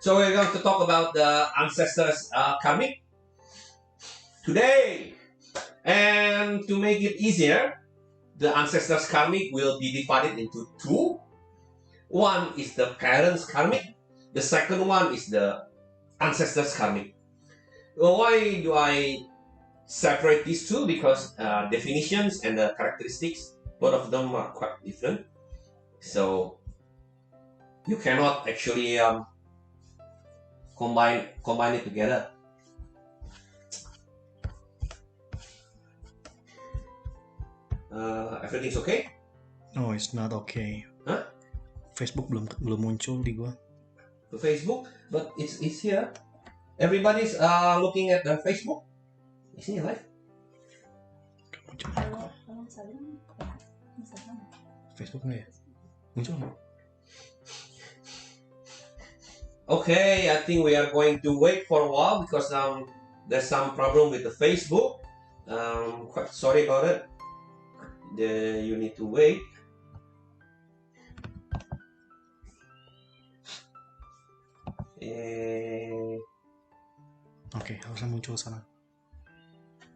So we're going to talk about the ancestors karmic today. And to make it easier, the ancestors karmic will be divided into two. One is the parents karmic. The second one is the ancestors karmic. Why do I separate these two? Because definitions and the characteristics, both of them are quite different. So you cannot actually combine it together. Everything's okay? No, it's not okay. Huh? Facebook belum muncul di gua. The Facebook, but it's here. Everybody's looking at the Facebook. Is it live? Facebook nggak ya? Muncul nggak? Okay, I think we are going to wait for a while because there's some problem with the Facebook. Quite sorry about it. You need to wait. Oke, harusnya muncul sana.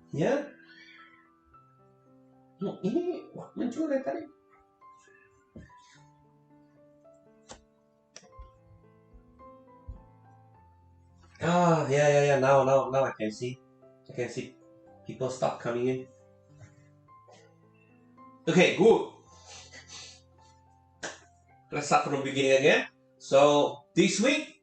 Ya? Ini muncul dari tadi. Yeah. Now I can see. I can see people start coming in. Okay, good. Let's start from the beginning again. So this week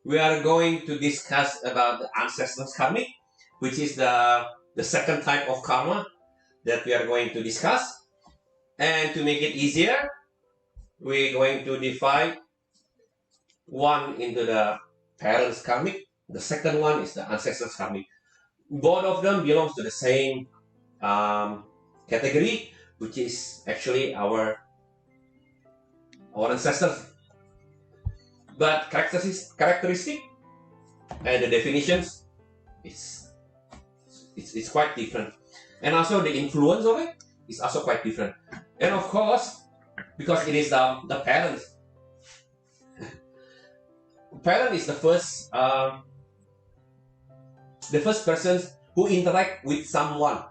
we are going to discuss about the ancestors karmic, which is the second type of karma that we are going to discuss. And to make it easier, we're going to divide one into the parents karmic. The second one is the ancestors karmic. Both of them belongs to the same category, which is actually our ancestors. But characteristic and the definitions it's quite different. And also the influence of it is also quite different. And of course, because it is the parents. Parent is the first person who interact with someone.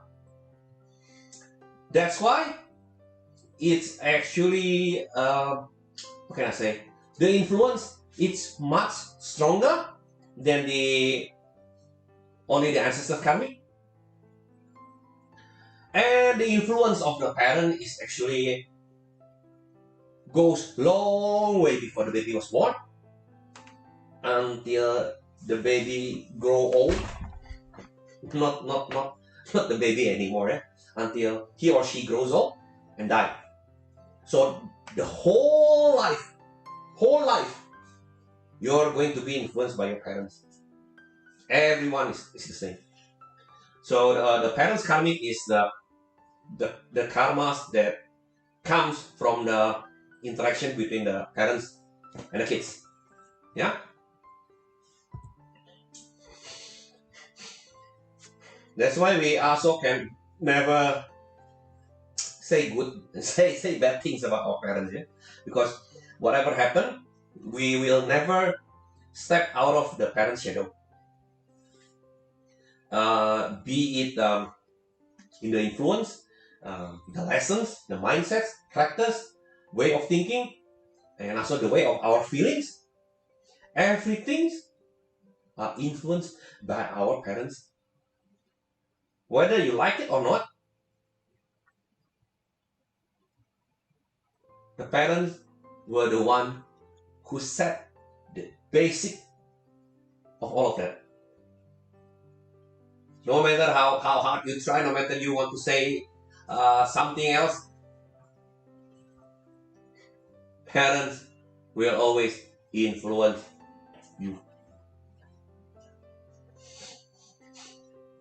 That's why it's actually what can I say? The influence is much stronger than only the ancestors karmic. And the influence of the parent is actually goes long way before the baby was born, until the baby grow old. Not the baby anymore, until he or she grows old and die. So the whole life, you're going to be influenced by your parents. Everyone is the same. So the parents karmic is the karmas that comes from the interaction between the parents and the kids. Yeah. That's why we also can never say bad things about our parents, because whatever happened, we will never step out of the parent's shadow. Be it in the influence, the lessons, the mindsets, characters, way of thinking, and also the way of our feelings. Everything are influenced by our parents. Whether you like it or not, the parents were the one who set the basic of all of that. No matter how hard you try, no matter you want to say something else, parents will always influence you.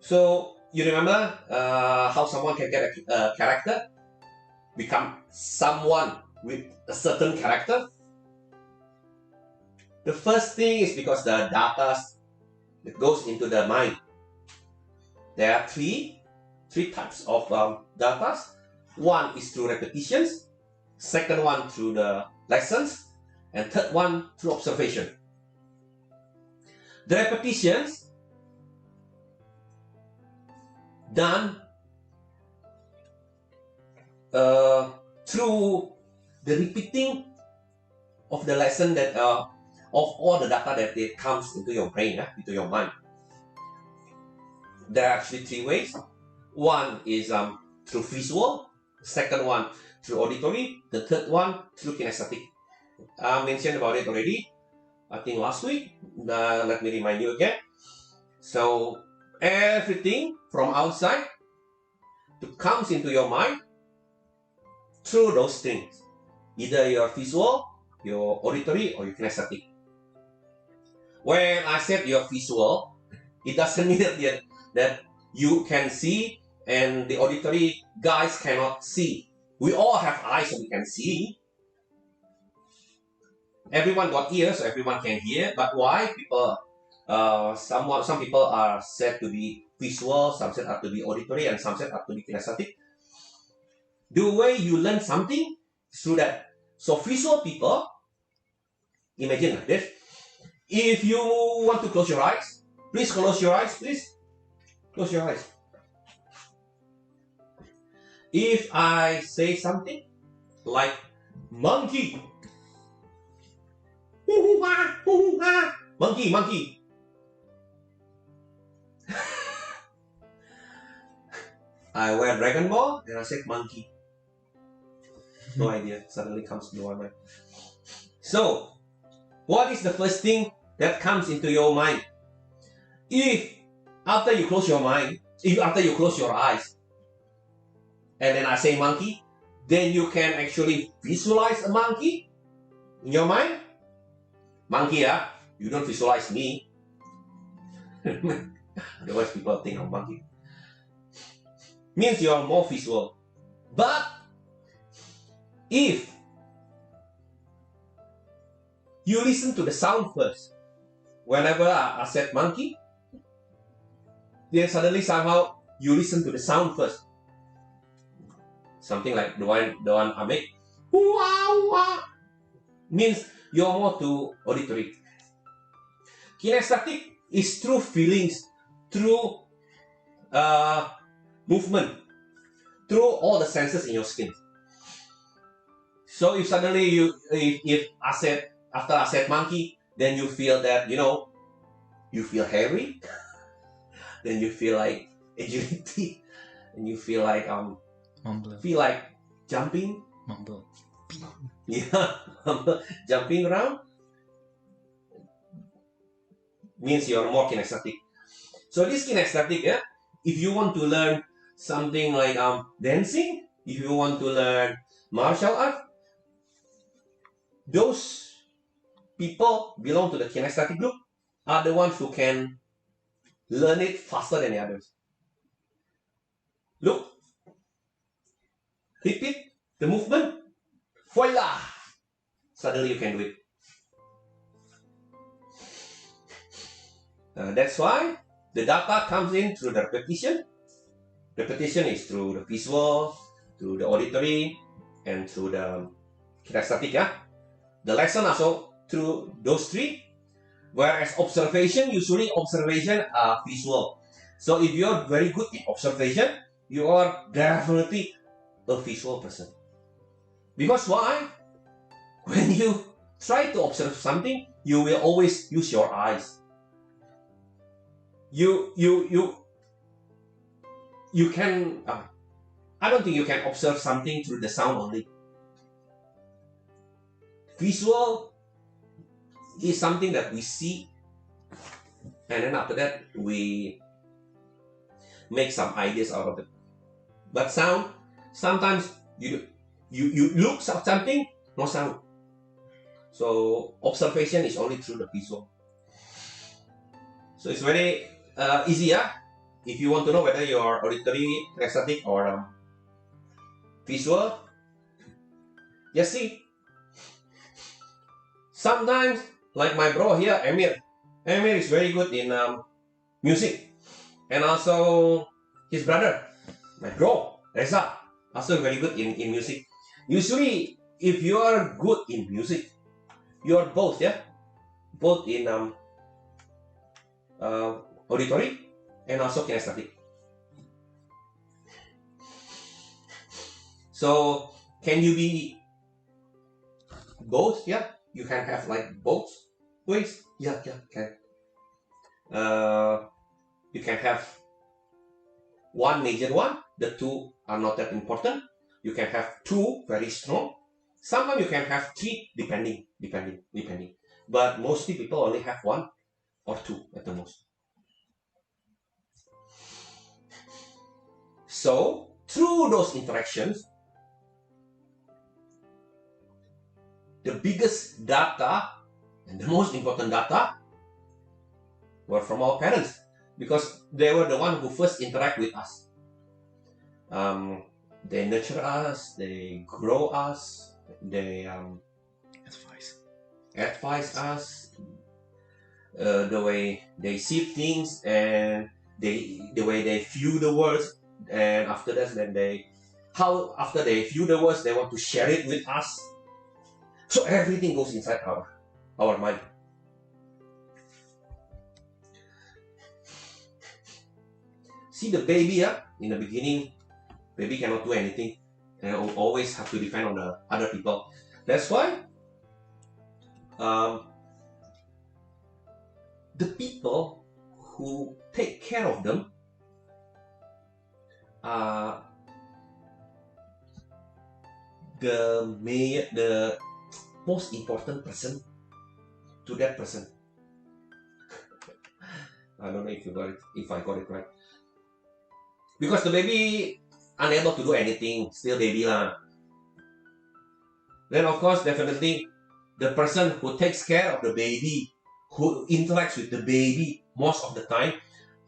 So you remember how someone can get a character, become someone with a certain character? The first thing is because the data that goes into the mind. There are three types of data. One is through repetitions, second one through the lessons, and third one through observation. The repetitions done through the repeating of the lesson that of all the data that it comes into your brain, into your mind. There are actually three ways. One is through visual, second one through auditory, the third one through kinesthetic. I mentioned about it already, I think last week. Let me remind you again. So everything from outside comes into your mind through those things, either your visual, your auditory, or your kinesthetic. When I said your visual, it doesn't mean that you can see and the auditory guys cannot see. We all have eyes so we can see. Everyone got ears so everyone can hear. But why people? Some people are said to be visual, some said are to be auditory, and some said are to be kinesthetic. The way you learn something is through that. So visual people, imagine like this. If you want to close your eyes, please close your eyes, please. Close your eyes. If I say something like monkey, monkey, monkey. I wear Dragon Ball and I said monkey. No idea. Suddenly comes to my mind. So, what is the first thing that comes into your mind? If after you close your mind, after you close your eyes, and then I say monkey, then you can actually visualize a monkey in your mind. Monkey, you don't visualize me. Otherwise, people think I'm monkey. Means you are more visual. But if you listen to the sound first, whenever I said monkey, then suddenly somehow you listen to the sound first. Something like the one I make. Means you're more to auditory. Kinesthetic is through feelings, through movement, through all the senses in your skin. So if suddenly if after I said monkey, then you feel that, you feel hairy, then you feel like agility, and you feel like Mumble. feel like jumping. Mumble. Yeah, jumping around means you're more kinesthetic. So this kinesthetic, if you want to learn something like dancing, if you want to learn martial art, those people belong to the kinesthetic group are the ones who can learn it faster than the others. Look, repeat the movement. Voila! Suddenly you can do it. That's why the data comes in through the repetition. Repetition is through the visual, through the auditory, and through the kinesthetic. The lesson also through those three. Whereas observation, usually observation are visual. So if you're very good in observation, you are definitely a visual person. Because why? When you try to observe something, you will always use your eyes. You can, I don't think you can observe something through the sound only. Visual is something that we see, and then after that we make some ideas out of it. But sound, sometimes you look at something, no sound. So observation is only through the visual. So it's very easy, if you want to know whether you're auditory, kinesthetic, or visual, just see. Sometimes, like my bro here, Emir is very good in music, and also his brother, my bro, Reza, also very good in music. Usually, if you are good in music, you are both, both in auditory, and also kinesthetic. So can you be both? Yeah, you can have like both ways. Yeah, can. You can have one major one. The two are not that important. You can have two very strong. Sometimes you can have three, depending. But mostly people only have one or two at the most. So through those interactions, the biggest data and the most important data were from our parents, because they were the one who first interact with us. They nurture us, they grow us, they advise us, the way they see things, and the way they view the world, and after that, then after they view the words, they want to share it with us. So everything goes inside our mind. See the baby, in the beginning, baby cannot do anything, and always have to depend on the other people. That's why the people who take care of them are the most important person to that person. I don't know if I got it right. Because the baby unable to do anything, still baby lah. Then of course, definitely, the person who takes care of the baby, who interacts with the baby most of the time,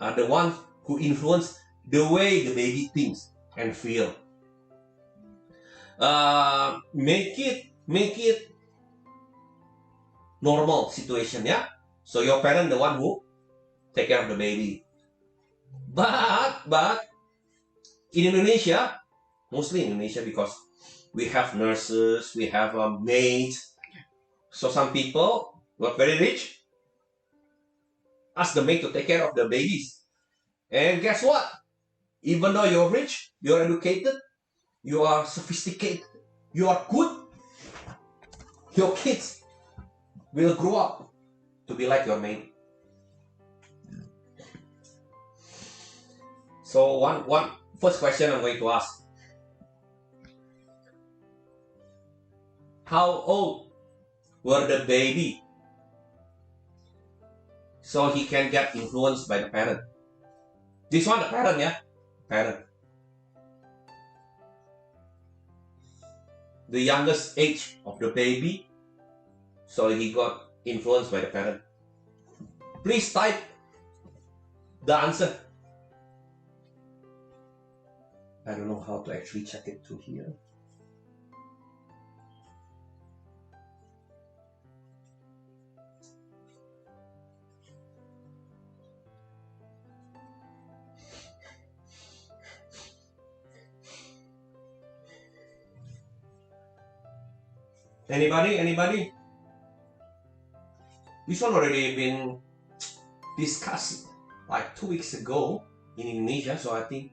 are the ones who influence the way the baby thinks and feel. Make it normal situation, yeah. So your parent, the one who take care of the baby. But in Indonesia, mostly in Indonesia, because we have nurses, we have maids. So some people were very rich, ask the maid to take care of the babies. And guess what? Even though you're rich, you're educated, you are sophisticated, you are good, your kids will grow up to be like your maid. So one first question I'm going to ask: how old were the baby so he can get influenced by the parent? This one, the parent, yeah, parent. The youngest age of the baby, so he got influenced by the parent. Please type the answer. I don't know how to actually check it through here. Anybody? This one already been discussed like 2 weeks ago in Indonesia, so I think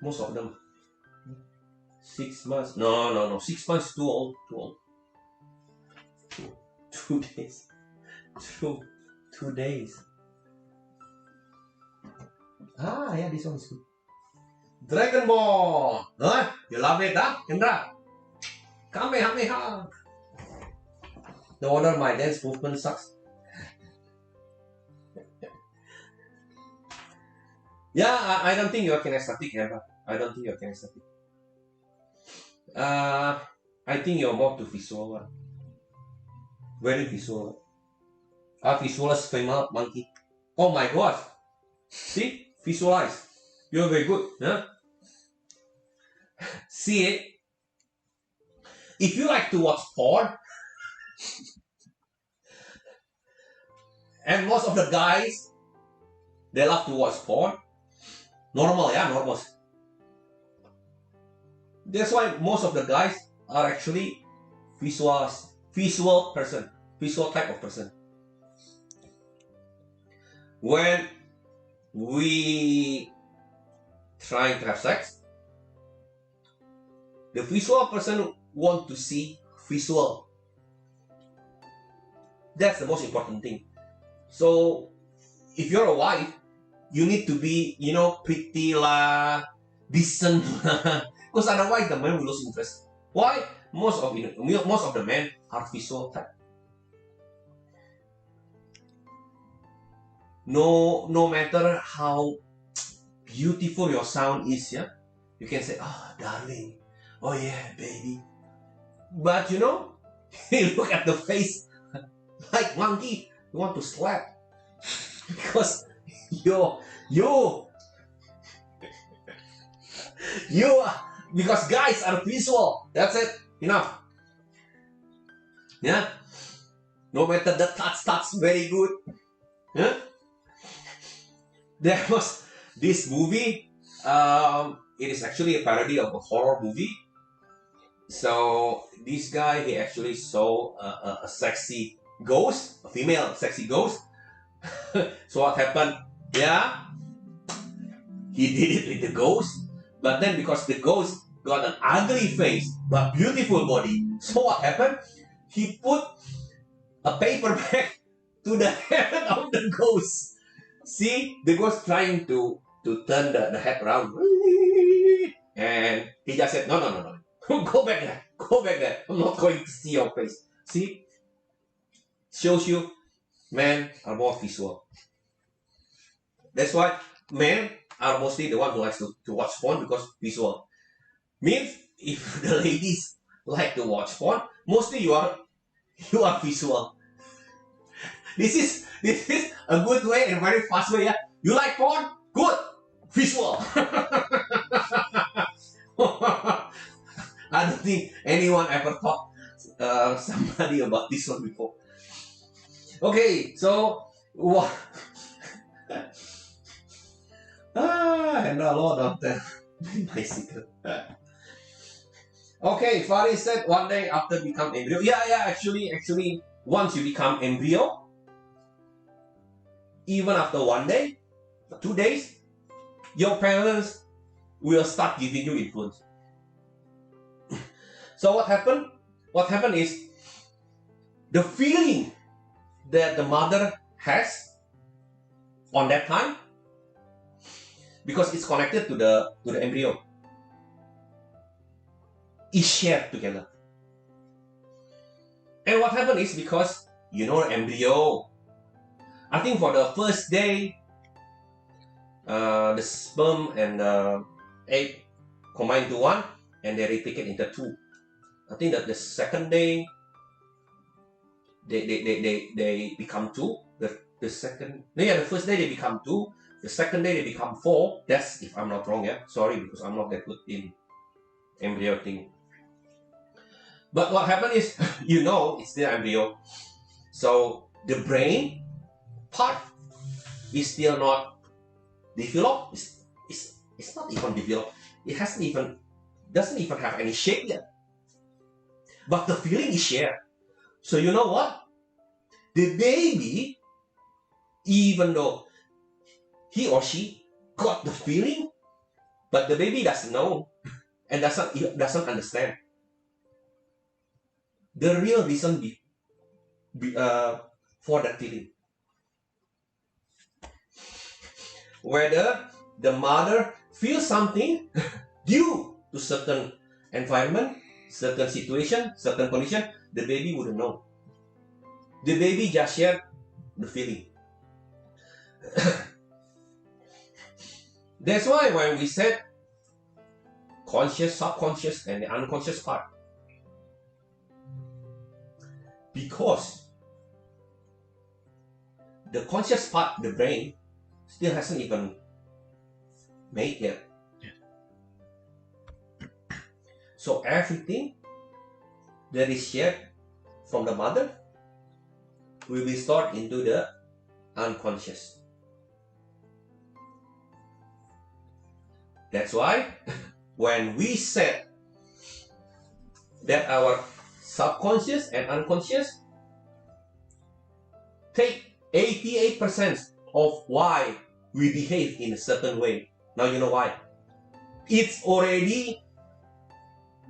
most of them. 6 months? No. 6 months too old. 2 days. 2 days. Yeah, this one is good. Dragon Ball. Huh? You love it, huh, Indra? Kamehameha. No wonder my dance movement sucks. Yeah, I don't think you're kinesthetic, Indra. I don't think you're kinesthetic. I think you're more to visual one. Very visual. Visualize female monkey. Oh my god. See? Visualize. You're very good. Huh? See it? If you like to watch porn, and most of the guys, they love to watch porn. Normal, yeah, normal. That's why most of the guys are actually visual type of person. When we trying to have sex, the visual person want to see visual. That's the most important thing. So if you're a wife, you need to be, pretty lah, decent, because otherwise the man will lose interest. Why? Most of the men are visual type. No matter how beautiful your sound is, yeah, you can say, "Oh, darling, oh yeah, baby," but you look at the face like monkey, you want to slap because you because guys are visual. That's it. Enough. Yeah. No matter the touch very good. Yeah. There was this movie. It is actually a parody of a horror movie. So this guy, he actually saw a sexy ghost, a female sexy ghost. So what happened? Yeah, he did it with the ghost, but then because the ghost got an ugly face but beautiful body, so what happened? He put a paper bag to the head of the ghost. See, the ghost trying to turn the head around, and he just said, no, go back there. I'm not going to see your face. See, shows you men are more visual. That's why men are mostly the one who likes to watch porn, because visual. Means if the ladies like to watch porn, mostly you are visual. This is a good way and very fast way. Yeah, you like porn? Good, visual. I don't think anyone ever taught somebody about this one before. Okay, so what? And a lot of the bicycle. Okay, Farid said one day after become embryo. Yeah, actually, once you become embryo, even after 1 day, 2 days, your parents will start giving you influence. So what happened? What happened is the feeling that the mother has on that time, because it's connected to the embryo, is shared together. And what happened is, because embryo, I think for the first day, the sperm and the egg combine into one, and they replicate into two. I think that the second day, they become two. The first day they become two. The second day they become four. That's if I'm not wrong. Yeah, sorry, because I'm not that good in embryo thing. But what happened is, it's still embryo. So the brain part is still not developed. It's not even developed. It doesn't even have any shape yet. But the feeling is shared. So you know what? The baby, even though he or she got the feeling, but the baby doesn't know and doesn't understand the real reason for that feeling. Whether the mother feels something due to certain environment, certain situation, certain condition, the baby wouldn't know. The baby just shared the feeling. That's why when we said conscious, subconscious, and the unconscious part, because the conscious part, the brain, still hasn't even made yet. So everything that is shared from the mother will be stored into the unconscious. That's why when we said that our subconscious and unconscious take 88% of why we behave in a certain way. Now you know why. It's already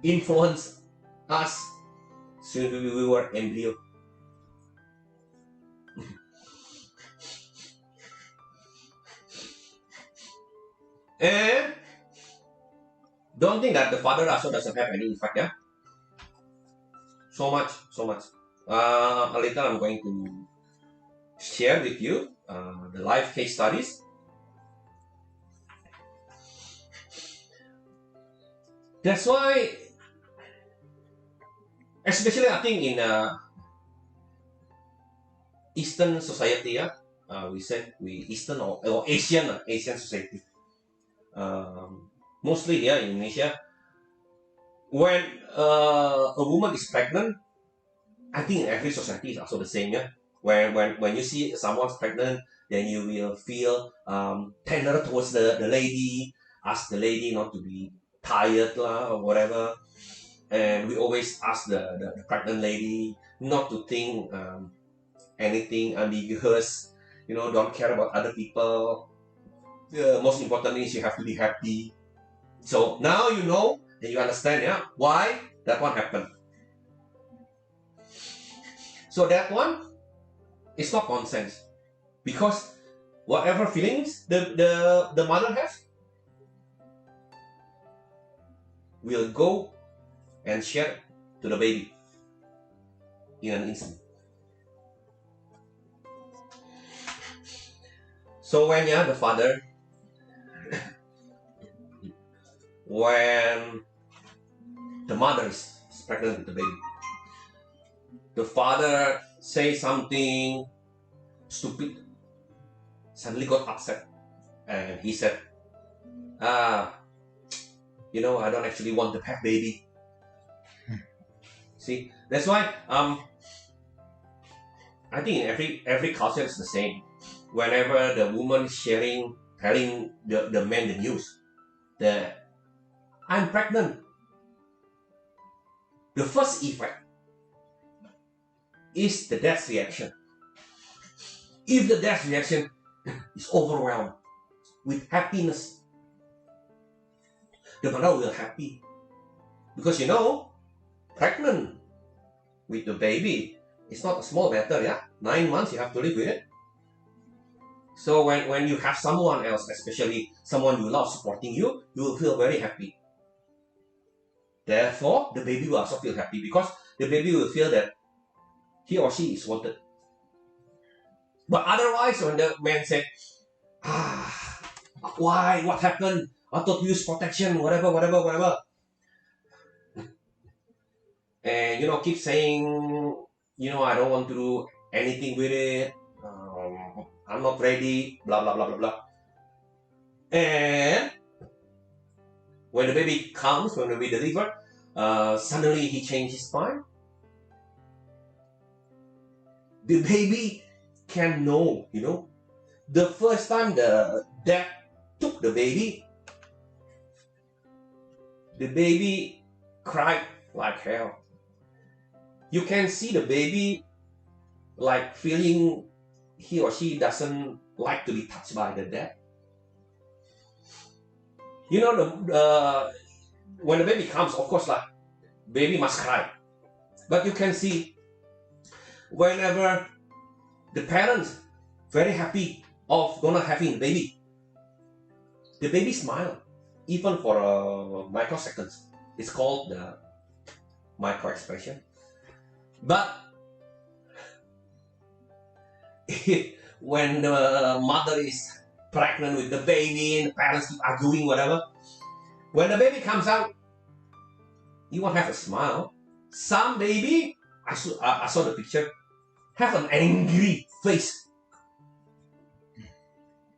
influenced us since we were embryo. And don't think that the father also doesn't have any effect, yeah? So much. Later I'm going to share with you the live case studies. That's why, especially I think in Eastern society, yeah, we Eastern or Asian society. Mostly here in Indonesia, when a woman is pregnant, I think in every society is also the same, yeah. When you see someone's pregnant, then you will feel tender towards the lady, ask the lady not to be tired lah or whatever. And we always ask the pregnant lady not to think anything ambiguous, don't care about other people. The most important is you have to be happy. So now you know and you understand, yeah, why that one happened. So that one is not nonsense, because whatever feelings the mother has will go and share to the baby in an instant. So when the father, when the mother is pregnant with the baby, the father say something stupid, suddenly got upset, and he said, I don't actually want to have baby. See, that's why I think in every culture it's the same. Whenever the woman telling the man the news that I'm pregnant, the first effect is the dad's reaction. If the dad's reaction is overwhelmed with happiness, the mother will happy, because pregnant with the baby, it's not a small matter, yeah. 9 months you have to live with it. So when you have someone else, especially someone you love, supporting you, you will feel very happy. Therefore, the baby will also feel happy, because the baby will feel that he or she is wanted. But otherwise, when the man said, why? What happened? I thought you use protection, whatever. And keep saying, I don't want to do anything with it. I'm not ready. Blah blah blah blah blah. And when the baby comes, when the baby delivers, suddenly he changed his mind. The baby can know, the first time the dad took the baby cried like hell. You can see the baby like feeling he or she doesn't like to be touched by the dad. When the baby comes, of course, like, baby must cry. But you can see whenever the parents very happy of gonna having the baby smile, even for microseconds. It's called the micro expression. But when the mother is pregnant with the baby and the parents keep arguing, whatever, when the baby comes out, you won't have a smile. Some baby, I saw the picture, have an angry face.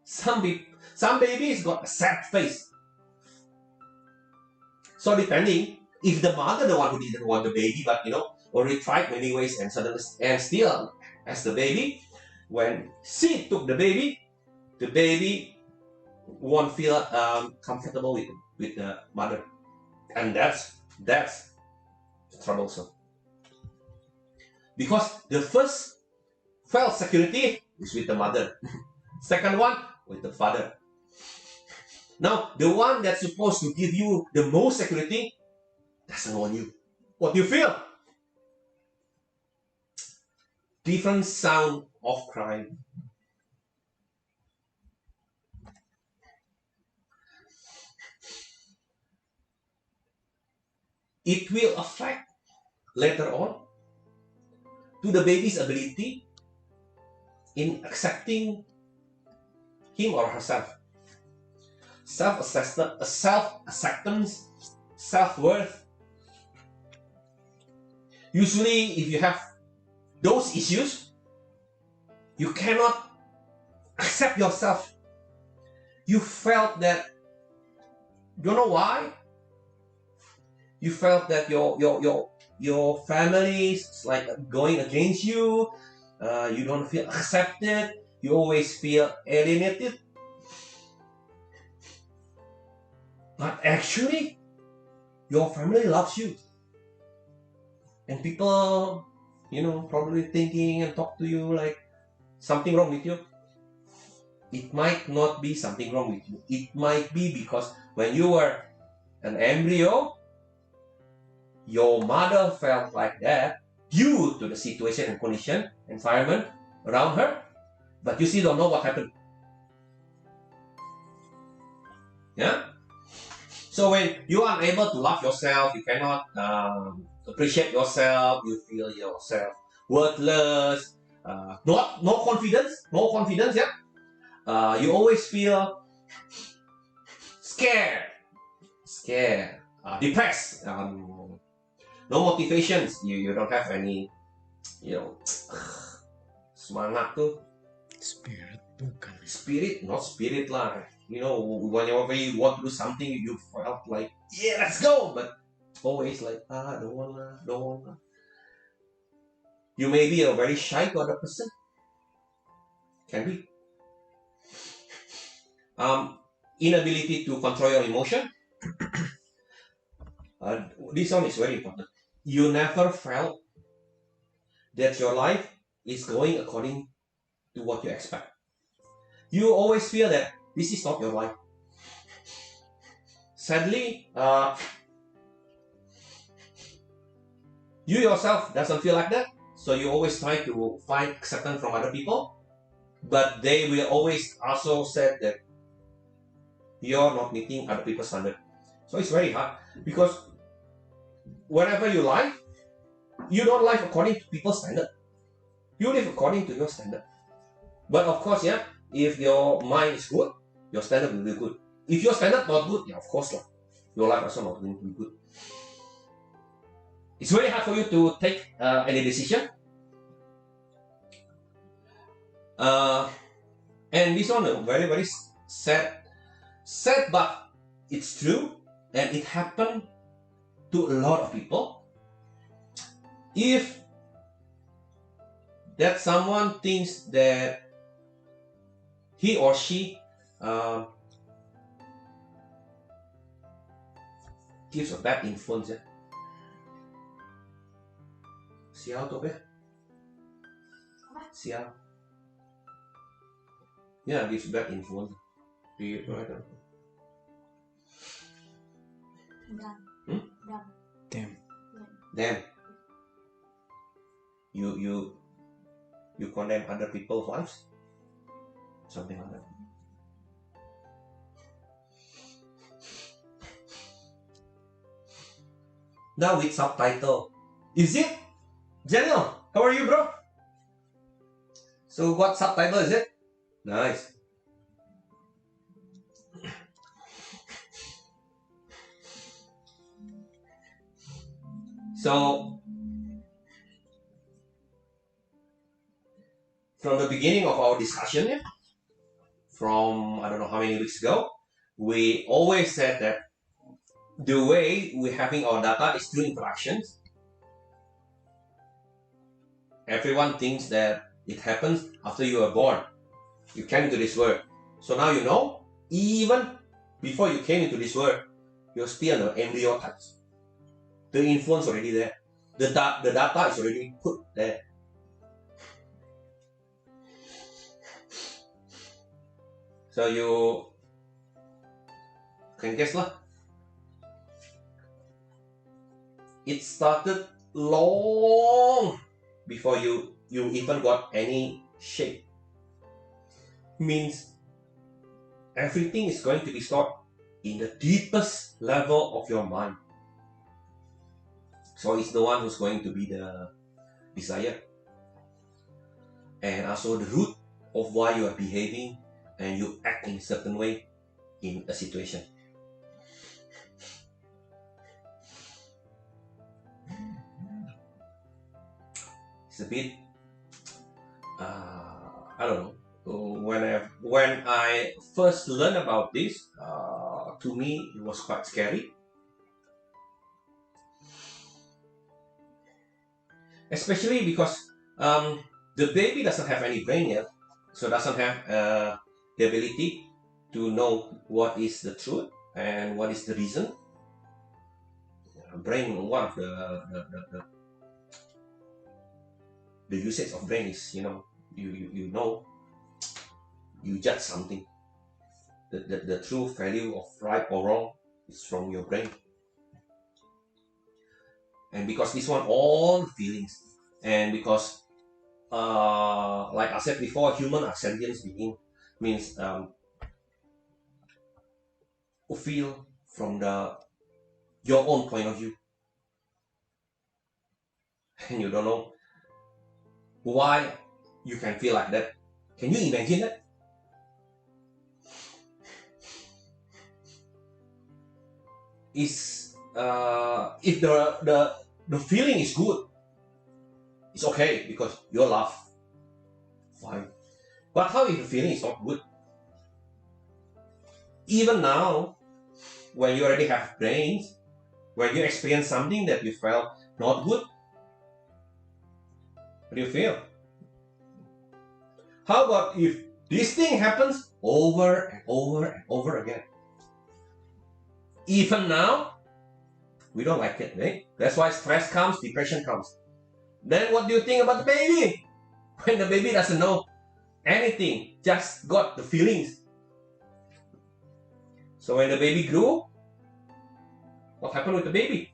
Some babies got a sad face. So depending, if the mother the one who didn't want the baby, but already tried many ways and still as the baby, when she took the baby won't feel comfortable with the mother, and that's troublesome. Because the first felt security is with the mother. Second one, with the father. Now, the one that's supposed to give you the most security doesn't want you. What do you feel? Different sound of crying. It will affect later on to the baby's ability in accepting him or herself. Self-acceptance, self-worth. Usually, if you have those issues, you cannot accept yourself. You felt that, you know why? You felt that your family is like going against you. You don't feel accepted. You always feel alienated. But actually, your family loves you. And people, probably thinking and talk to you like something wrong with you. It might not be something wrong with you. It might be because when you were an embryo, your mother felt like that due to the situation and condition, environment around her, but you still don't know what happened. Yeah? So when you are unable to love yourself, you cannot appreciate yourself, you feel yourself worthless, no confidence, yeah? You always feel scared, depressed, no motivations, you don't have any, semangat tuh. Spirit, not spirit lah. Whenever you want to do something, you felt like, yeah, let's go, but always like, don't want. You may be a very shy to other person. Can be. Inability to control your emotion. This one is very important. You never felt that your life is going according to what you expect. You always feel that this is not your life. Sadly, you yourself doesn't feel like that, so you always try to find acceptance from other people, but they will always also say that you're not meeting other people's standard. So it's very hard because whenever you live, you don't live according to people's standard. You live according to your standard. But of course, yeah, if your mind is good, your standard will be good. If your standard not good, yeah, of course, your life also not going to be good. It's very hard for you to take any decision. And this one very, very sad, but it's true, and it happened to a lot of people. If that someone thinks that he or she gives a bad influence, ya. Sial tuh apa? Sial. Yeah, gives bad influence. Do you know that? Damn. You condemn other people's lives? Something like that. Now with subtitle. Is it? Daniel, how are you, bro? So what subtitle is it? Nice. So from the beginning of our discussion, from I don't know how many weeks ago, we always said that the way we're having our data is through interactions. Everyone thinks that it happens after you are born. You came into this world. So now you know, even before you came into this world, you're still an embryo types. The influence already there. The data is already put there. So you can guess lah. It started long before you even got any shape. Means everything is going to be stored in the deepest level of your mind. So it's the one who's going to be the desire. And also the root of why you are behaving and you act in a certain way in a situation. It's a bit, I don't know. When I first learned about this, to me it was quite scary. Especially because the baby doesn't have any brain yet, so doesn't have the ability to know what is the truth and what is the reason. Brain, one of the usage of brain is, you know, you judge something. The true value of right or wrong is from your brain. And because this one, all feelings, and because like I said before, human are sentient being, means feel from your own point of view, and you don't know why you can feel like that. Can you imagine that? Is if the feeling is good, it's okay because you laugh, fine. But how if the feeling is not good? Even now, when you already have brains, when you experience something that you felt not good, what do you feel? How about if this thing happens over and over and over again? Even now, we don't like it, right? That's why stress comes, depression comes. Then what do you think about the baby? When the baby doesn't know anything, just got the feelings. So when the baby grew, what happened with the baby?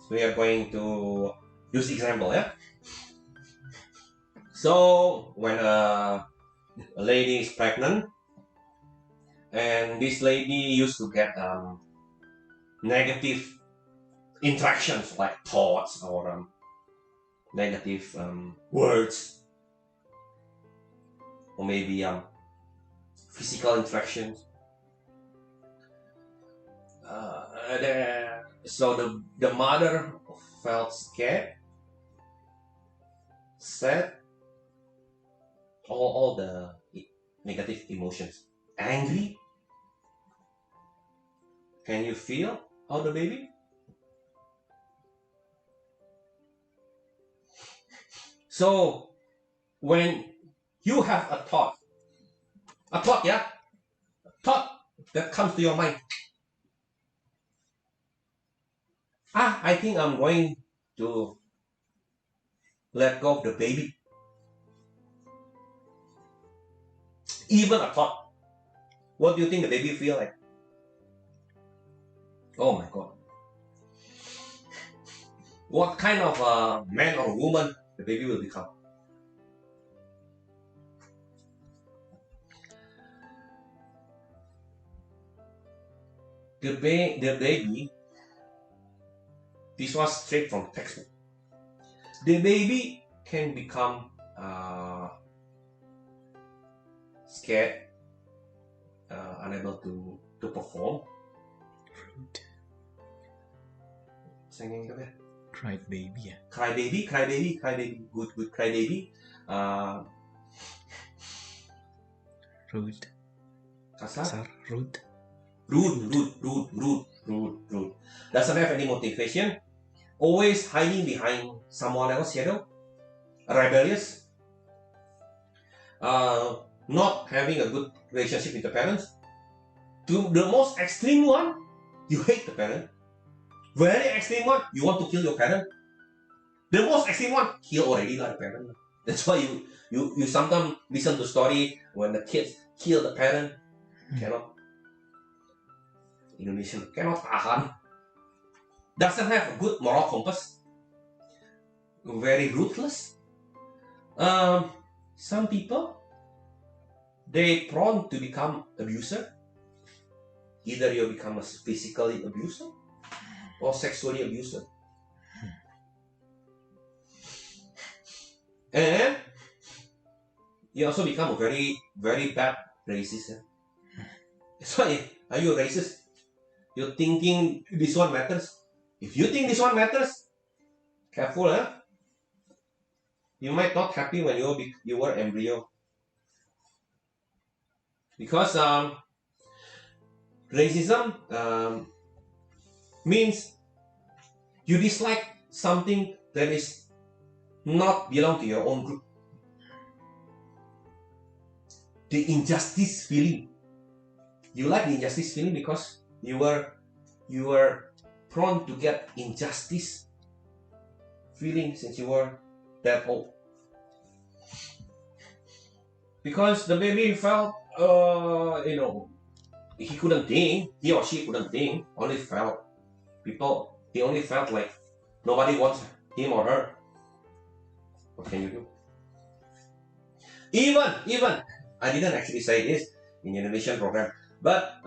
So we are going to use example, yeah? So when a lady is pregnant, and this lady used to get negative interactions like thoughts or negative words, or maybe physical interactions. So the mother felt scared, sad, all the negative emotions, angry. Can you feel how the baby? So when you have a thought, yeah, a thought that comes to your mind. I think I'm going to let go of the baby. Even a thought. What do you think the baby feel like? Oh my God. What kind of a man or woman the baby will become? The baby, this was straight from textbook. The baby can become scared, unable to perform. Singing the Cried baby ya. Cry baby, cry baby, cry baby, good cry baby. Rude. Kasar. Rude. Rude. Doesn't have any motivation. Always hiding behind someone else's shadow. Rebellious. Not having a good relationship with the parents. To the most extreme one, You hate the parent. Very extreme one, you want to kill your parent. The most extreme one, kill already the parent. That's why you sometimes listen to story when the kids kill the parent. Cannot. Indonesian cannot tahan. Doesn't have a good moral compass. Very ruthless. Some people, they prone to become abuser. Either you become a physically abuser or sexually abuser. And you also become a very, very bad racist. That's why, are you a racist? You're thinking this one matters. If you think this one matters, careful, huh? You might not happy when you were embryo. Because racism means you dislike something that is not belong to your own group. The injustice feeling. You like the injustice feeling because you were prone to get injustice feeling since you were that old. Because the baby felt, he couldn't think, he or she couldn't think, only felt. He only felt like nobody wants him or her. What can you do? Even, I didn't actually say this in the Indonesian program, but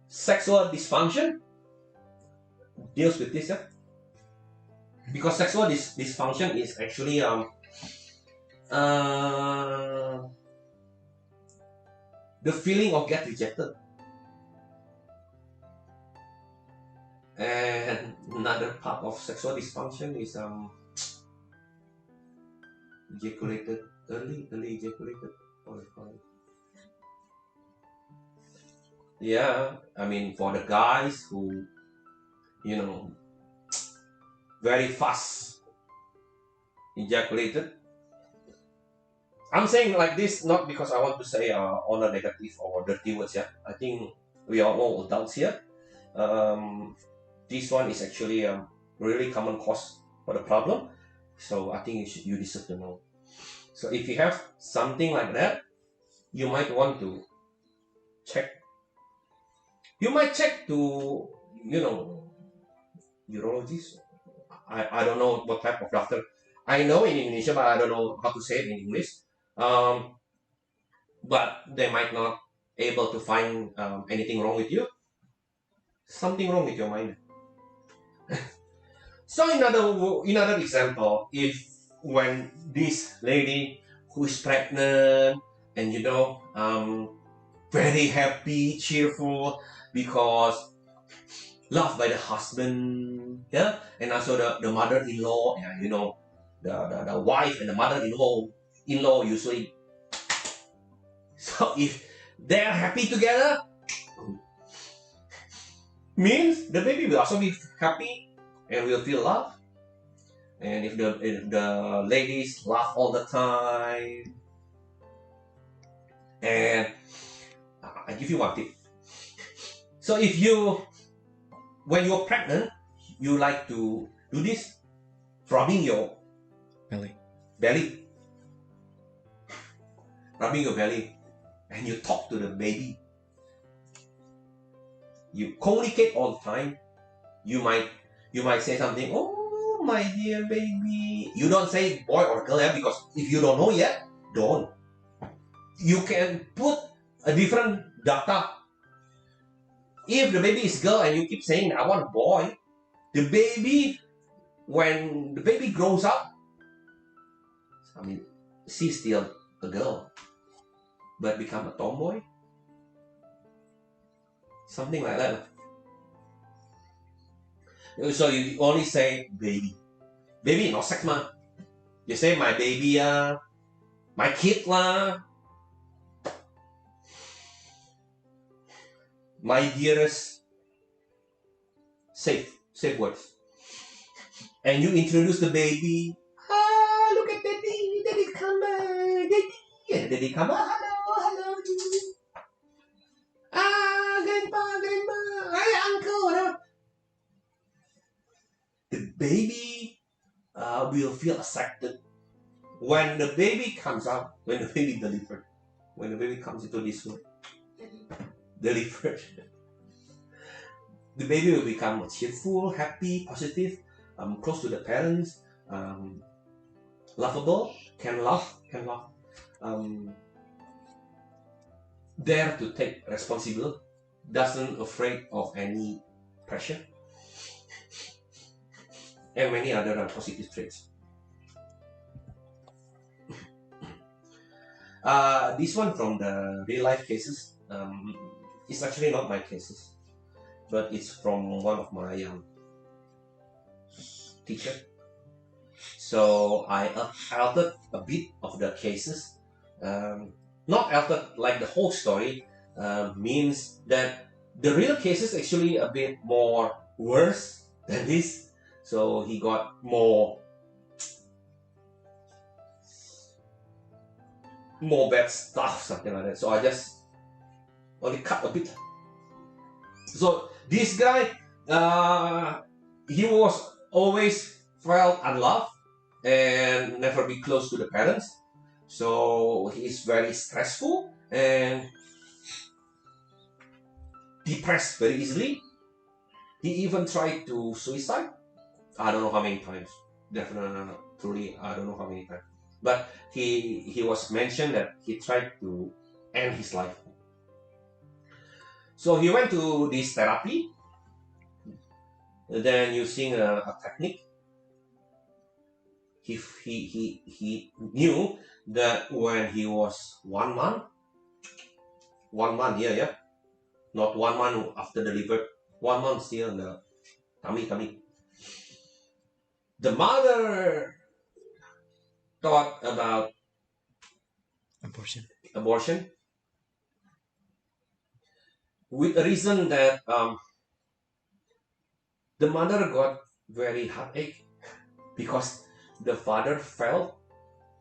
sexual dysfunction deals with this, yeah? Because sexual dysfunction is actually the feeling of get rejected. And another part of sexual dysfunction is early ejaculated. What do you call it? Yeah, I mean for the guys who, very fast ejaculated. I'm saying like this not because I want to say on a negative or dirty words. Yeah, I think we are all adults here. This one is actually a really common cause for the problem. So I think you deserve to know. So if you have something like that, you might want to check. You might check to, urologist. I don't know what type of doctor. I know in Indonesia, but I don't know how to say it in English. But they might not able to find anything wrong with you. Something wrong with your mind. So another example, if when this lady who is pregnant and very happy, cheerful because loved by the husband, yeah, and also the mother-in-law, yeah, the wife and the mother-in-law usually. So if they're happy together, means the baby will also be happy and will feel love. And if the ladies laugh all the time, and I give you one tip. So when you're pregnant, you like to do this, rubbing your belly, rubbing your belly, and you talk to the baby. You communicate all the time. You might say something, oh my dear baby. You don't say boy or girl, yeah, because if you don't know yet, don't. You can put a different data. If the baby is girl and you keep saying I want a boy, the baby, when the baby grows up, she's still a girl, but become a tomboy. Something like that. So you only say baby. Baby, no sex man. You say my baby, my kid lah, my dearest. Safe words. And you introduce the baby. Look at daddy, daddy come, daddy, hello. baby will feel accepted. When the baby comes out, when the baby delivered, when the baby comes into this world, delivered, the baby will become cheerful, happy, positive, close to the parents, lovable, can laugh, dare to take responsibility, doesn't afraid of any pressure, and many other positive traits. This one from the real life cases, it's actually not my cases, but it's from one of my teacher. So I altered a bit of the cases, not altered like the whole story, means that the real cases actually a bit more worse than this. So he got more bad stuff, something like that. So I just only cut a bit. So this guy, he was always felt unloved and never be close to the parents. So he is very stressful and depressed very easily. He even tried to suicide. I don't know how many times. Definitely, truly, I don't know how many times. But he was mentioned that he tried to end his life. So he went to this therapy. Then using a technique, he knew that when he was 1 month, not 1 month after delivered, 1 month still in the tummy. The mother thought about abortion with a reason that the mother got very heartache because the father felt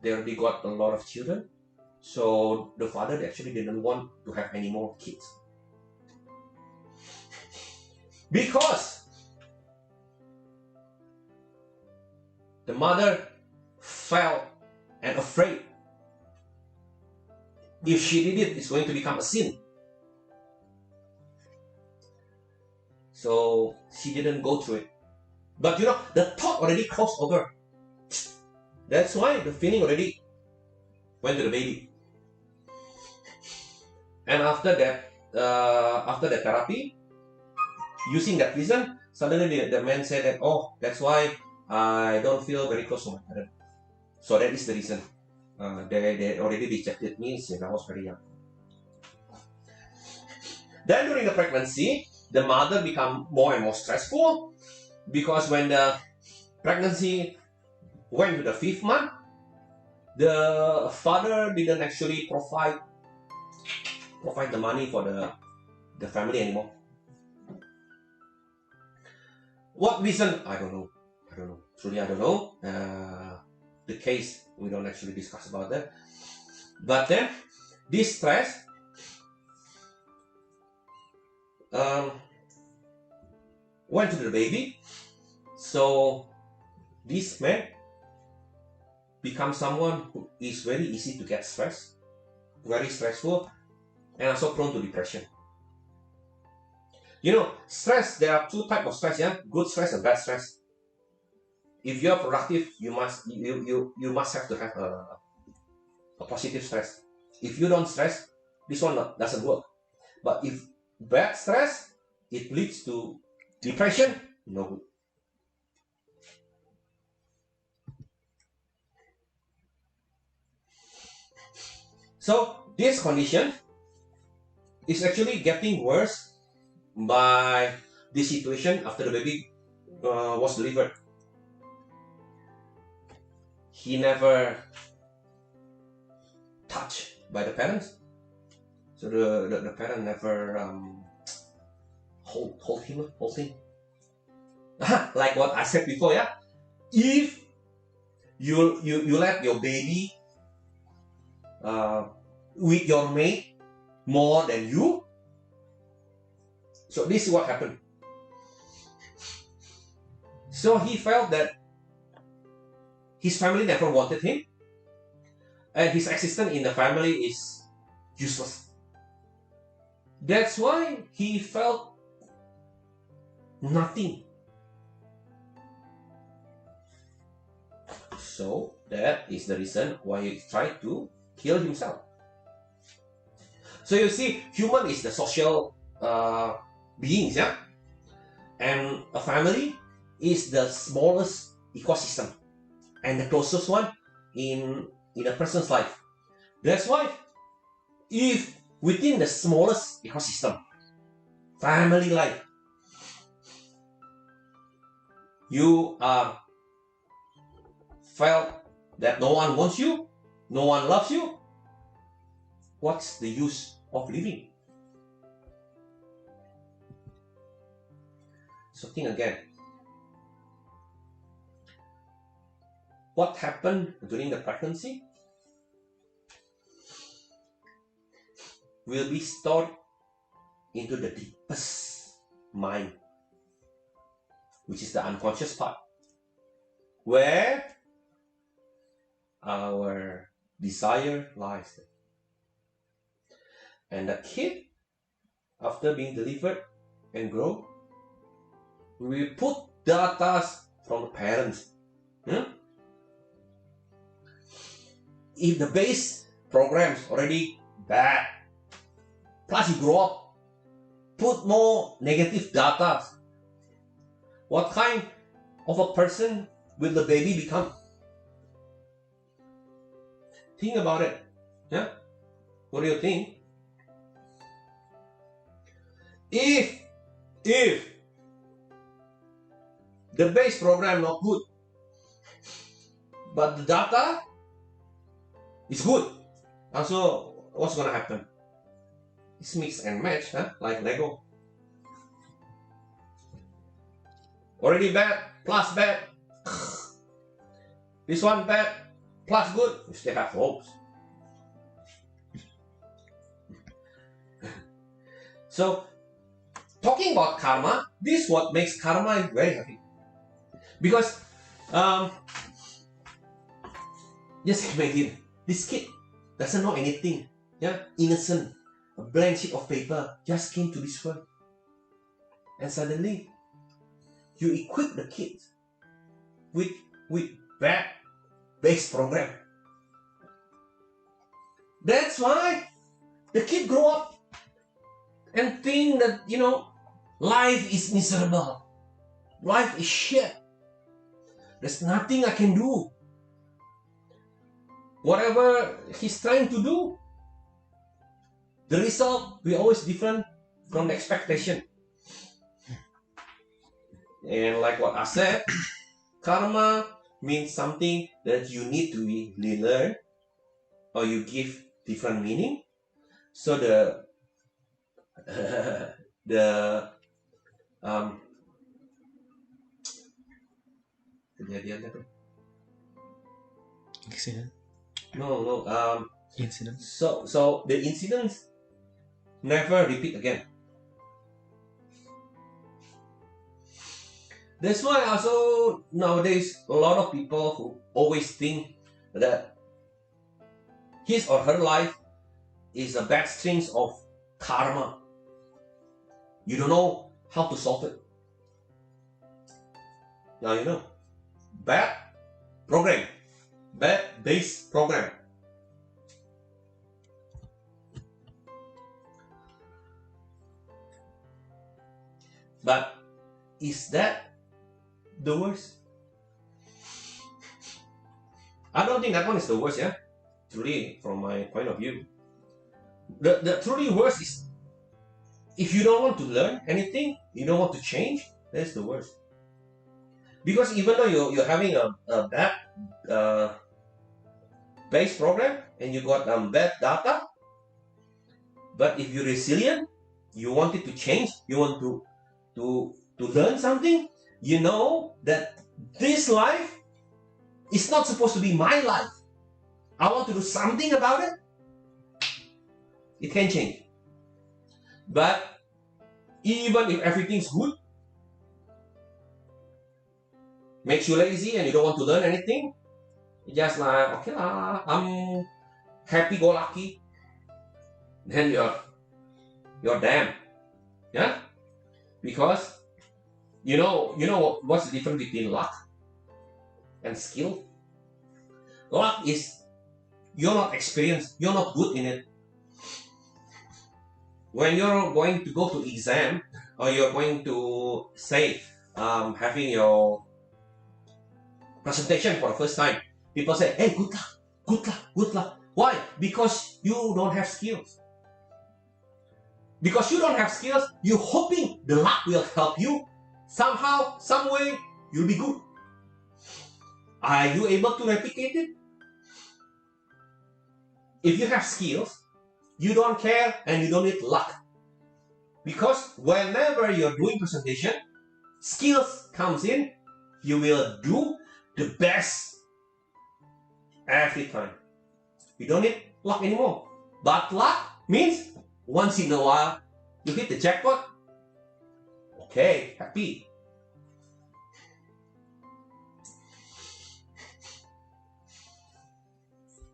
they already got a lot of children, so the father actually didn't want to have any more kids because the mother felt and afraid if she did it, it's going to become a sin. So she didn't go through it. But you know, the thought already crossed over. That's why the feeling already went to the baby. And after that therapy, using that reason, suddenly the man said that, oh, that's why I don't feel very close to my parents. So that is the reason. They already rejected me since I was very young. Then during the pregnancy, the mother became more and more stressful because when the pregnancy went to the 5th month, the father didn't actually provide the money for the family anymore. What reason? I don't know. Truly, I don't know. The case, we don't actually discuss about that. But then, this stress went to the baby. So, this man becomes someone who is very easy to get stressed, very stressful, and also prone to depression. You know, stress, there are 2 types of stress, yeah? Good stress and bad stress. If you are productive, you must have to have a positive stress. If you don't stress, this one doesn't work. But if bad stress, it leads to depression, no good. So this condition is actually getting worse by this situation after the baby was delivered. He never touched by the parents, so the parent never hold him. Like what I said before, yeah. If you let your baby with your mate more than you, so this is what happened. So he felt that his family never wanted him, and his existence in the family is useless. That's why he felt nothing. So that is the reason why he tried to kill himself. So you see, human is the social beings, yeah? And a family is the smallest ecosystem and the closest one in a person's life. That's why if within the smallest ecosystem, family life, you are felt that no one wants you, no one loves you, what's the use of living? So think again. What happened during the pregnancy will be stored into the deepest mind, which is the unconscious part, where our desire lies. And the kid, after being delivered and grow, we put data from the parents. If the base programs already bad, plus you grow up, put more negative data, what kind of a person will the baby become? Think about it. Yeah? What do you think? If the base program not good, but the data is good, also what's gonna happen? It's mix and match, huh? Like Lego. Already bad, plus bad. This one bad, plus good. You still have hopes. So, talking about karma, this is what makes karma very happy. Because, just imagine, this kid doesn't know anything. Yeah, innocent, a blank sheet of paper, just came to this world. And suddenly, you equip the kid with bad base program. That's why the kid grow up and think that, life is miserable. Life is shit. There's nothing I can do. Whatever he's trying to do, the result will always different from the expectation. And like what I said, karma means something that you need to relearn, or you give different meaning. So kejadian apa? Accident. No. Incident. So the incidents never repeat again. That's why also nowadays a lot of people who always think that his or her life is a bad strings of karma. You don't know how to solve it. Now you know. Bad program. Bad base program. But is that the worst? I don't think that one is the worst, yeah? Truly, from my point of view. The truly worst is if you don't want to learn anything, you don't want to change, that's the worst. Because even though you're having a bad base program and you got bad data, but if you're resilient, you want it to change, you want to learn something, you know that this life is not supposed to be my life. I want to do something about it. It can change. But even if everything's good, makes you lazy and you don't want to learn anything, you just like, okay lah, I'm happy-go-lucky, then you're damned. Yeah? Because you know what's the difference between luck and skill? Luck is you're not experienced, you're not good in it. When you're going to go to exam or you're going to say having your presentation for the first time, people say, hey, good luck, good luck, good luck. Why? Because you don't have skills. Because you don't have skills, you're hoping the luck will help you. Somehow, some way, you'll be good. Are you able to replicate it? If you have skills, you don't care and you don't need luck. Because whenever you're doing presentation, skills comes in, you will do the best every time. You don't need luck anymore. But luck means once in a while, you hit the jackpot. Okay, happy.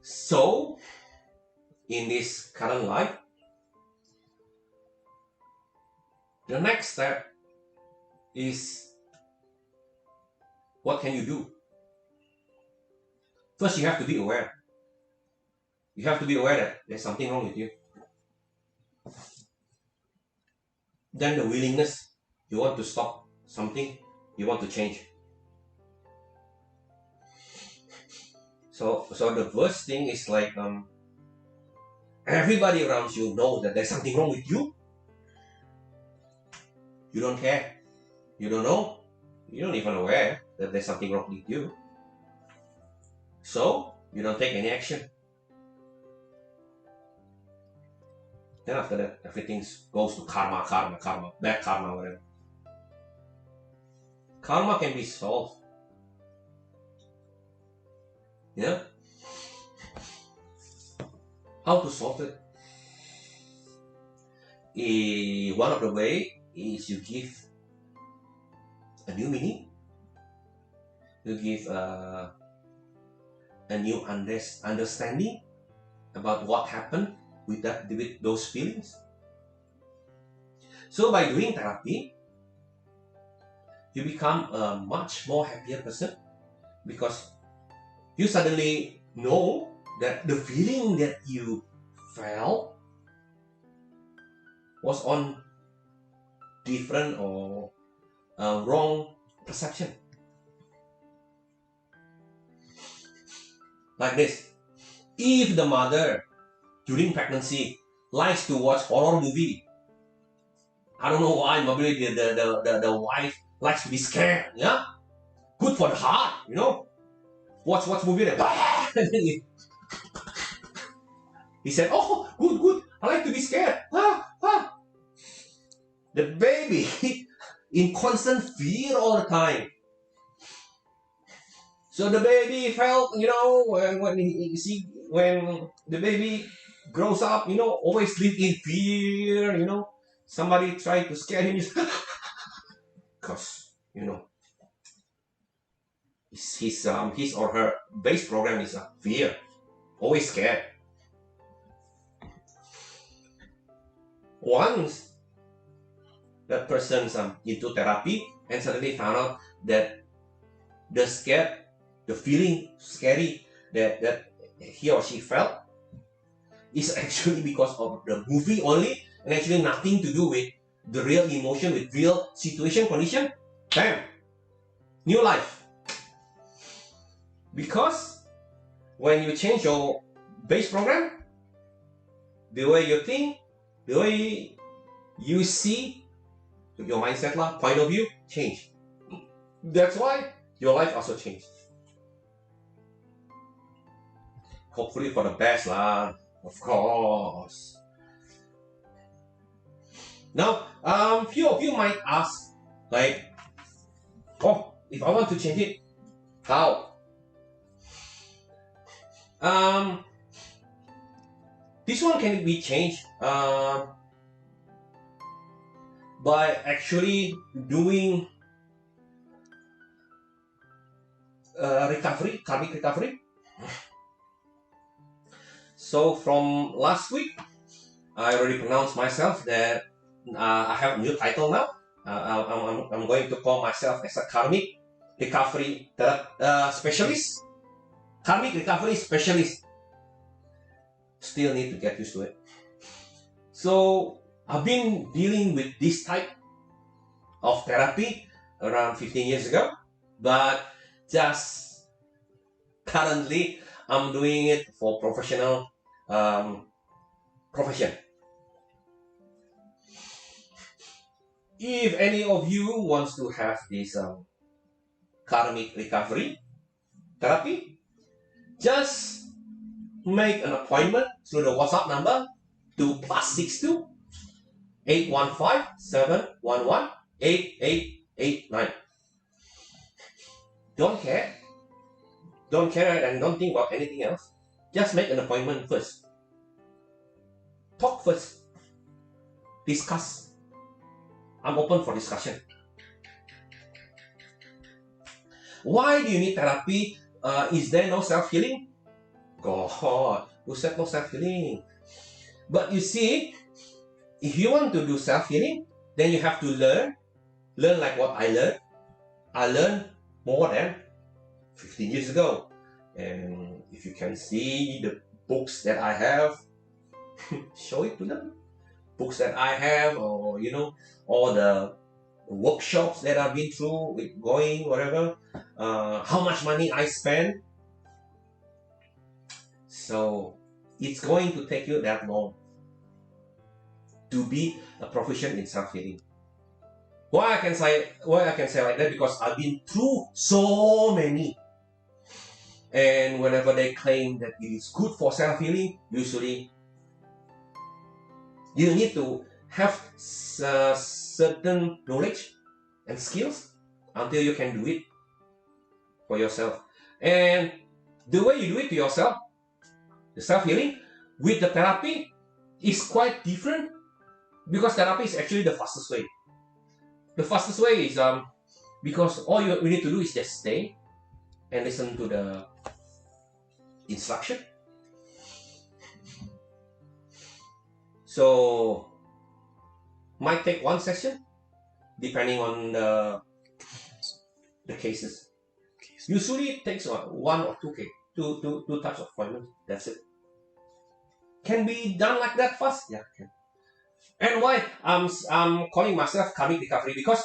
So, in this current life, the next step is, what can you do? First, you have to be aware. You have to be aware that there's something wrong with you. Then the willingness, you want to stop something, you want to change. So the first thing is like, everybody around you knows that there's something wrong with you. You don't care. You don't know. You don't even aware that there's something wrong with you. So you don't take any action. Then after that, everything goes to karma, bad karma, whatever. Karma can be solved. Yeah? How to solve it? One of the way is you give a new meaning. You give a new understanding about what happened with those feelings. So by doing therapy, you become a much more happier person, because you suddenly know that the feeling that you felt was on different or wrong perception. Like this: if the mother during pregnancy likes to watch horror movie, I don't know why, maybe the wife likes to be scared. Yeah, good for the heart, you know. Watch movie there. He said, oh, good, I like to be scared. The baby in constant fear all the time. So the baby felt, you know, when the baby grows up, you know, always live in fear, you know. Somebody tried to scare him, because, you know, his or her base program is fear, always scared. Once that person's into therapy and suddenly found out that the feeling scary that he or she felt is actually because of the movie only, and actually nothing to do with the real emotion, with real situation, condition. Bam! New life. Because when you change your base program, the way you think, the way you see, your mindset lah, point of view, change. That's why your life also changed. Hopefully for the best lah, of course. Now, few of you might ask, like, oh, if I want to change it, how? This one can be changed by actually doing recovery, karmic recovery. So from last week, I already pronounced myself that I have a new title now. I'm going to call myself as a karmic recovery specialist. Karmic recovery specialist. Still need to get used to it. So I've been dealing with this type of therapy around 15 years ago, but just currently I'm doing it for professional profession. If any of you wants to have this karmic recovery therapy, just make an appointment through the WhatsApp number to +62 815 711 8889. Don't care and don't think about anything else. Just make an appointment first. Talk first. Discuss. I'm open for discussion. Why do you need therapy? Is there no self-healing? God, who said no self-healing? But you see, if you want to do self-healing, then you have to learn like what I learned. I learned more than 15 years ago. And if you can see the books that I have, show it to them. Books that I have, or all the workshops that I've been through with going, whatever, how much money I spend. So it's going to take you that long to be a proficient in self-healing. Why I can say like that? Because I've been through so many. And whenever they claim that it is good for self-healing, usually you need to have certain knowledge and skills until you can do it for yourself. And the way you do it to yourself, the self-healing with the therapy, is quite different, because therapy is actually the fastest way. The fastest way is because all you need to do is just stay and listen to the instruction. So might take one session depending on the cases. Usually it takes one or two types of appointments. That's it. Can be done like that fast? Yeah, can. And why I'm calling myself karmic recovery? Because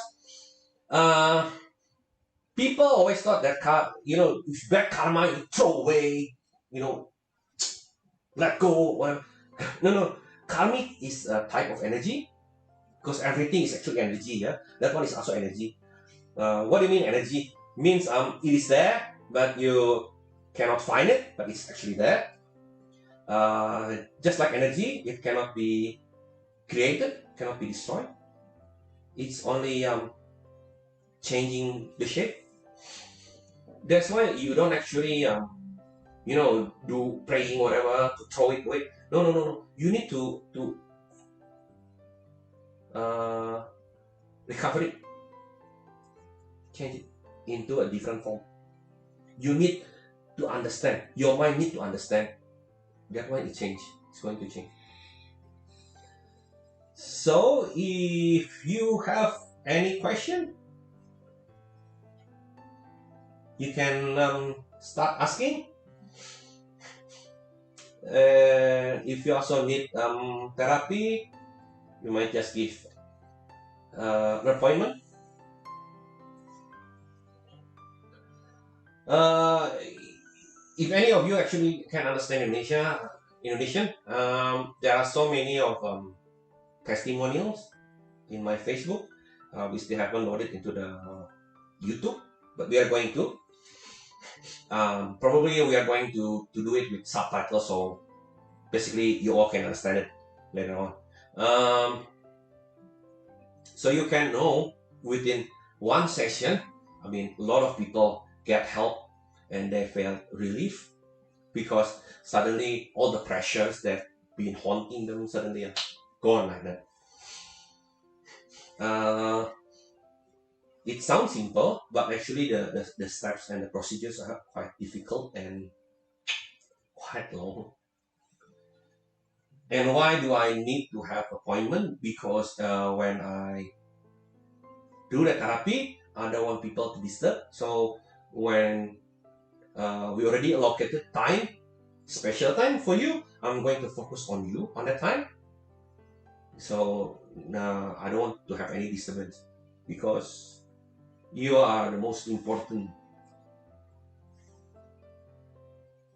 people always thought that if bad karma, you throw away, let go, whatever. No. Karmic is a type of energy, because everything is actually energy. Yeah, that one is also energy. What do you mean energy? Means it is there, but you cannot find it, but it's actually there. Just like energy, it cannot be created, cannot be destroyed. It's only changing the shape. That's why you don't actually do praying whatever to throw it away. No. You need to recover it, change it into a different form. You need to understand. Your mind needs to understand. That one it's going to change. So if you have any question, you can start asking. If you also need therapy, you might just give an appointment. If any of you actually can understand Indonesian, there are so many of testimonials in my Facebook. We still haven't loaded into the YouTube, but we are going to. Probably we are going to do it with subtitles, so basically you all can understand it later on. So you can know within one session, a lot of people get help and they feel relief, because suddenly all the pressures that been haunting them suddenly are gone like that. it sounds simple, but actually the steps and the procedures are quite difficult and quite long. And why do I need to have appointment? Because when I do the therapy, I don't want people to disturb. So when we already allocated time, special time for you, I'm going to focus on you on that time. So I don't want to have any disturbance because you are the most important.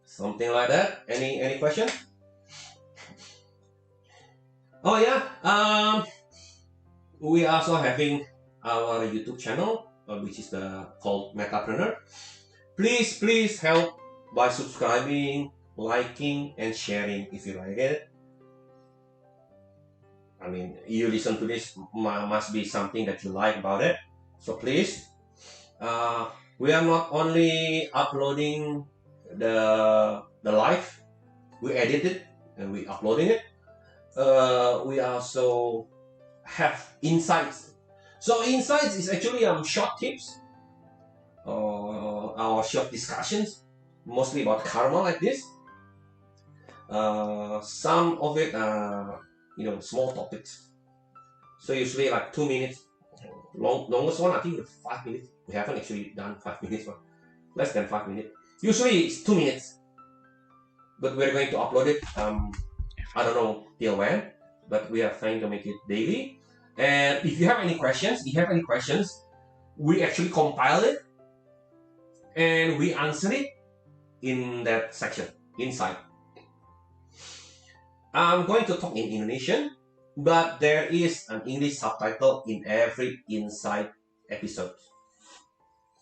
Something like that. Any question? Oh yeah. We are also having our YouTube channel, which is called Preneur. Please help by subscribing, liking, and sharing if you like it. I mean, you listen to this must be something that you like about it. So please, we are not only uploading the live, we edit it and we uploading it. We also have insights. So insights is actually short tips or our short discussions, mostly about karma like this. Some of it are small topics. So usually like 2 minutes. Longest one I think 5 minutes. We haven't actually done 5 minutes one. Less than 5 minutes. Usually it's 2 minutes. But we're going to upload it I don't know till when, but we are trying to make it daily. And if you have any questions, we actually compile it and we answer it in that section inside. I'm going to talk in Indonesian, but there is an English subtitle in every inside episode.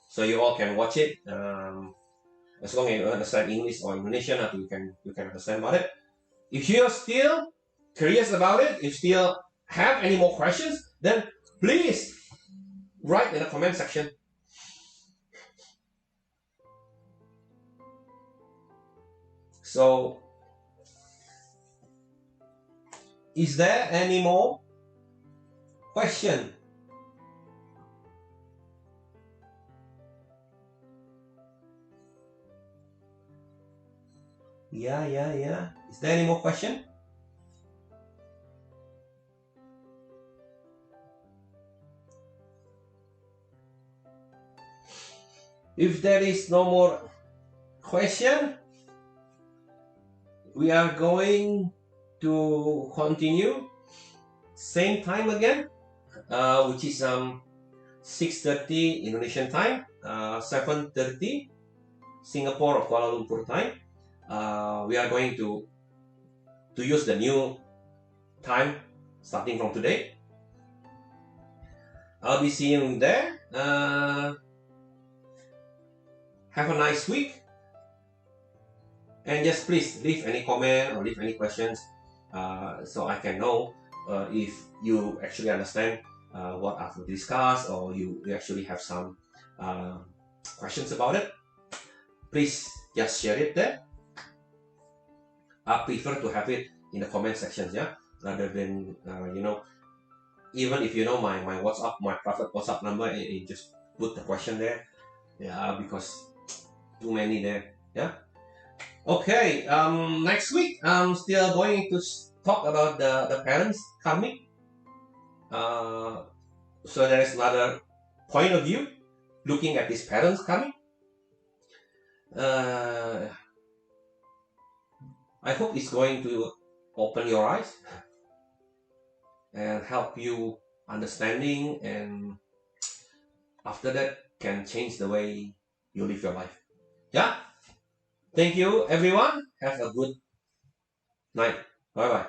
So you all can watch it. As long as you understand English or Indonesian, I think you can understand about it. If you're still curious about it, if you still have any more questions, then please write in the comment section. So, is there any more question? Yeah. Is there any more question? If there is no more question, we are going to continue same time again, which is 6:30 Indonesian time, 7:30 Singapore or Kuala Lumpur time. We are going to use the new time starting from today. I'll be seeing you there. Have a nice week. And just please leave any comment or leave any questions so I can know if you actually understand what I've discussed or you actually have some questions about it. Please just share it there. I prefer to have it in the comment sections, yeah, rather than even if you know my WhatsApp, my private WhatsApp number, you just put the question there, yeah, because too many there, yeah. Okay, next week I'm still going to talk about the parents karmic. So there is another point of view looking at these parents karmic. I hope it's going to open your eyes and help you understanding, and after that can change the way you live your life. Yeah. Thank you everyone. Have a good night. Bye bye.